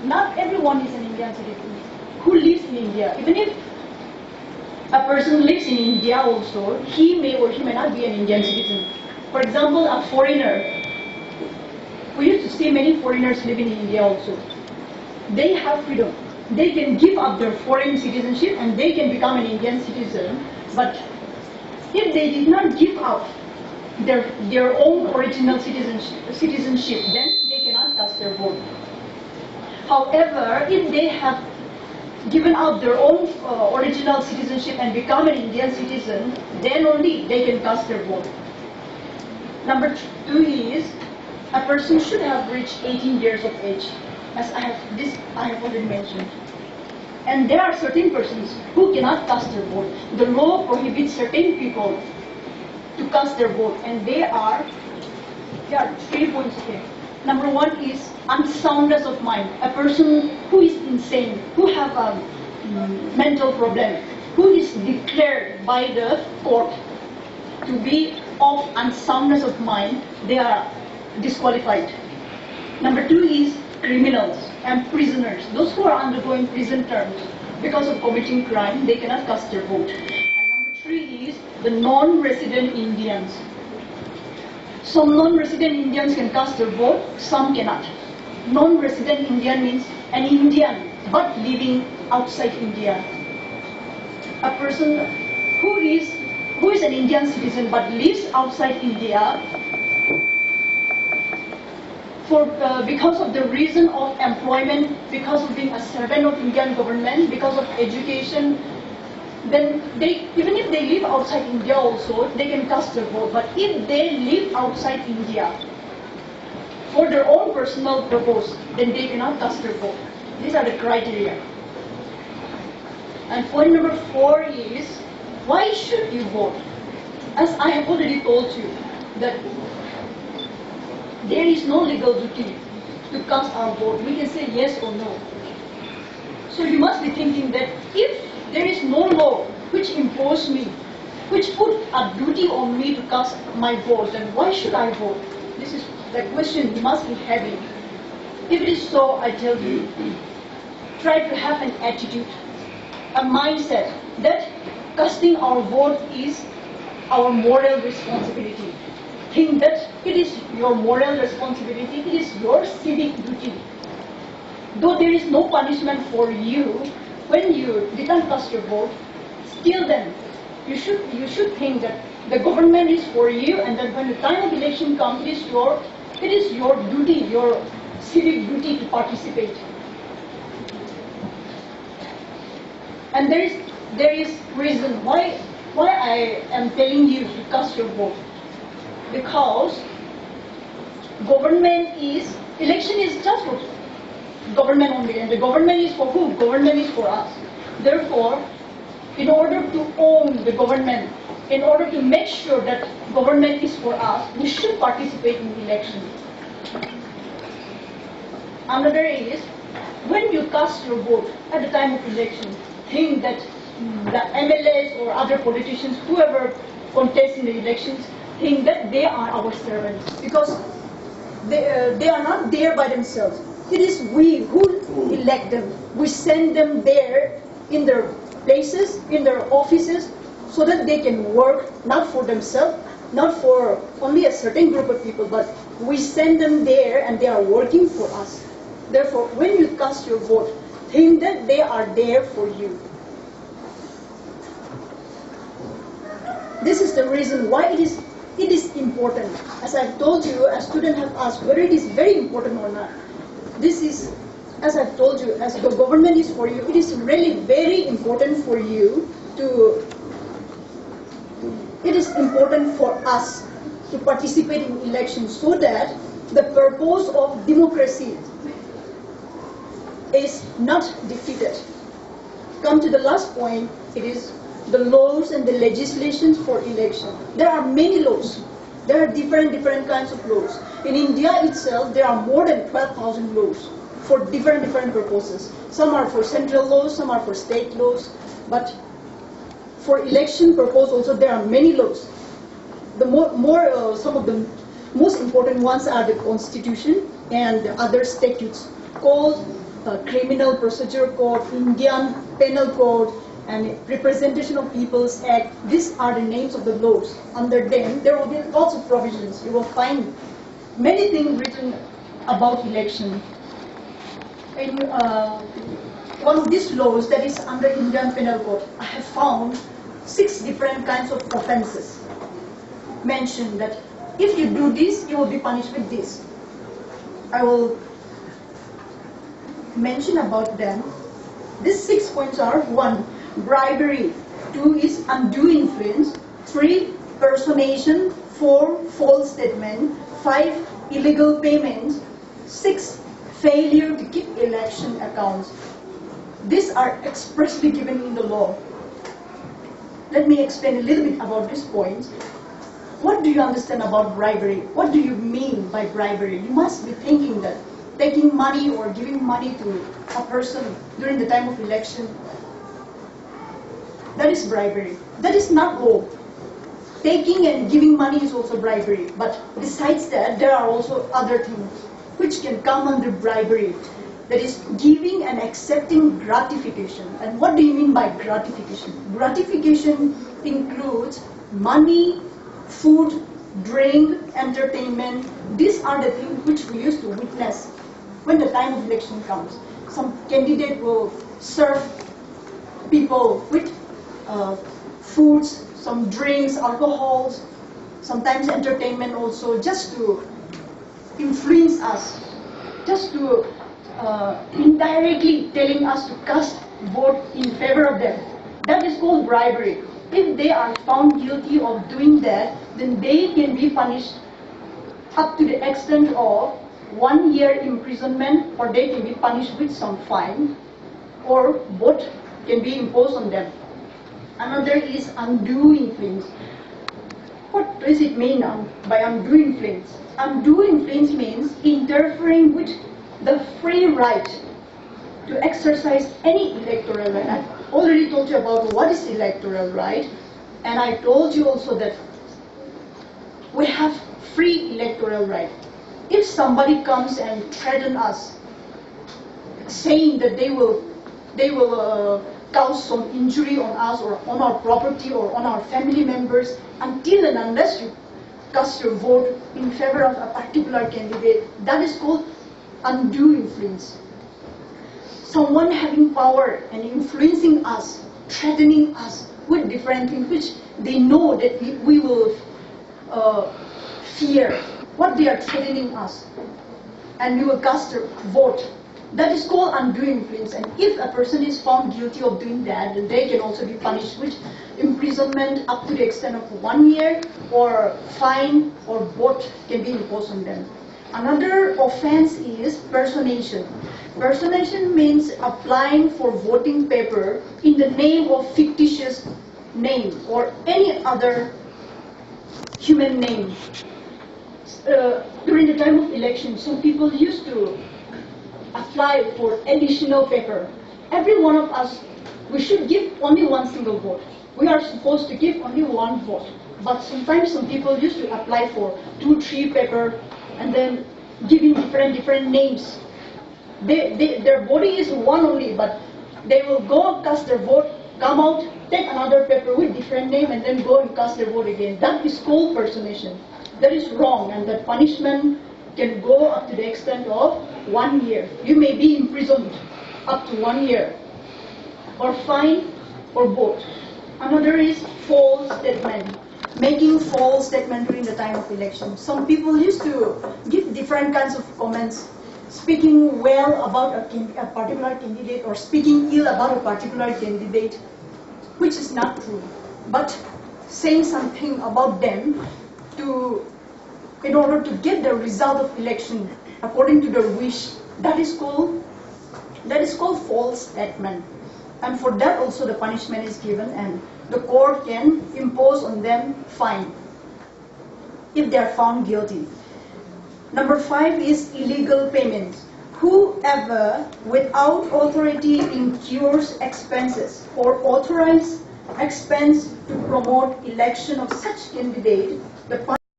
not everyone is an Indian citizen who lives in India. Even if a person lives in India also, he may or he may not be an Indian citizen. For example, a foreigner. We used to see many foreigners living in India also. They have freedom. They can give up their foreign citizenship and they can become an Indian citizen. But if they did not give up their own original citizenship, then they cannot cast their vote. However, if they have given up their own original citizenship and become an Indian citizen, then only they can cast their vote. Number 2 is, a person should have reached 18 years of age, as I have already mentioned. And there are certain persons who cannot cast their vote. The law prohibits certain people to cast their vote, and there are 3 points here. Number 1 is unsoundness of mind. A person who is insane, who have a mental problem, who is declared by the court to be of unsoundness of mind, they are disqualified. Number 2 is criminals and prisoners. Those who are undergoing prison terms because of committing crime, they cannot cast their vote. And number 3 is the non-resident Indians. Some non-resident Indians can cast their vote, some cannot. Non-resident Indian means an Indian but living outside India. A person who is an Indian citizen but lives outside India because of the reason of employment, because of being a servant of Indian government, because of education, then even if they live outside India also, they can cast their vote. But if they live outside India for their own personal purpose, then they cannot cast their vote. These are the criteria. And point number 4 is, why should you vote? As I have already told you, that there is no legal duty to cast our vote. We can say yes or no. So you must be thinking that if there is no law which imposes me, which put a duty on me to cast my vote, then why should I vote? This is the question you must be having. If it is so, I tell you, try to have an attitude, a mindset that casting our vote is our moral responsibility. Think that it is your moral responsibility, it is your civic duty. Though there is no punishment for you when you didn't cast your vote, still then you should think that the government is for you, and that when the time of election comes, it is your duty, your civic duty to participate. And there is reason why I am telling you to cast your vote. Because election is just for government only, and the government is for who? Government is for us. Therefore, in order to own the government, in order to make sure that government is for us, we should participate in election. Another is, when you cast your vote at the time of election, think that the MLAs or other politicians, whoever contests in the elections, think that they are our servants, because they are not there by themselves. It is we who elect them. We send them there in their places, in their offices, so that they can work not for themselves, not for only a certain group of people, but we send them there and they are working for us. Therefore, when you cast your vote, think that they are there for you. This is the reason why it is important. As I've told you, a student have asked whether it is very important or not. This is, as I've told you, as the government is for you, it is really very important for you it is important for us to participate in elections, so that the purpose of democracy is not defeated. Come to the last point, it is the laws and the legislations for election. There are many laws. There are different kinds of laws. In India itself, there are more than 12,000 laws for different purposes. Some are for central laws, some are for state laws, but for election purpose also there are many laws. Some of the most important ones are the Constitution and the other statutes called Criminal Procedure Code, Indian Penal Code, and Representation of People's Act. These are the names of the laws. Under them, there will be lots of provisions. You will find many things written about election. In one of these laws that is under Indian Penal Code, I have found 6 different kinds of offences mentioned that if you do this, you will be punished with this. I will mention about them. These 6 points are: 1. Bribery. 2 is undue influence. 3. Personation. 4. False statement. 5. Illegal payment. 6. Failure to keep election accounts. These are expressly given in the law. Let me explain a little bit about these points. What do you understand about bribery? What do you mean by bribery? You must be thinking that taking money or giving money to a person during the time of election, that is bribery. That is not law. Taking and giving money is also bribery. But besides that, there are also other things which can come under bribery. That is giving and accepting gratification. And what do you mean by gratification? Gratification includes money, food, drink, entertainment. These are the things which we used to witness when the time of election comes. Some candidate will serve people with foods, some drinks, alcohols, sometimes entertainment also, just to influence us, just to indirectly telling us to cast vote in favor of them. That is called bribery. If they are found guilty of doing that, then they can be punished up to the extent of 1 year imprisonment, or they can be punished with some fine, or both can be imposed on them. Another is undue influence. What does it mean by undue influence? Undue influence means interfering with the free right to exercise any electoral right. I've already told you about what is electoral right, and I told you also that we have free electoral right. If somebody comes and threatens us, saying that they will cause some injury on us or on our property or on our family members, until and unless you cast your vote in favor of a particular candidate, that is called undue influence. Someone having power and influencing us, threatening us with different things which they know that we will fear, what they are threatening us, and we will cast a vote. That is called undue influence. And if a person is found guilty of doing that, then they can also be punished with imprisonment up to the extent of 1 year, or fine, or both can be imposed on them. Another offense is personation. Personation means applying for voting paper in the name of fictitious name or any other human name. During the time of election, some people used to apply for additional paper. Every one of us, we should give only one single vote. We are supposed to give only one vote. But sometimes some people used to apply for 2, 3 paper and then giving different names. Their voting is one only, but they will go cast their vote, come out, take another paper with different name, and then go and cast their vote again. That is called personation. That is wrong, and that punishment can go up to the extent of 1 year. You may be imprisoned up to 1 year, or fine, or both. Another is false statement. Making false statement during the time of election. Some people used to give different kinds of comments, speaking well about a particular candidate or speaking ill about a particular candidate, which is not true, but saying something about them in order to get the result of election according to their wish. That is called false statement. And for that also the punishment is given, and the court can impose on them fine if they are found guilty. Number 5 is illegal payments. Whoever without authority incurs expenses or authorize expense to promote election of such candidate, the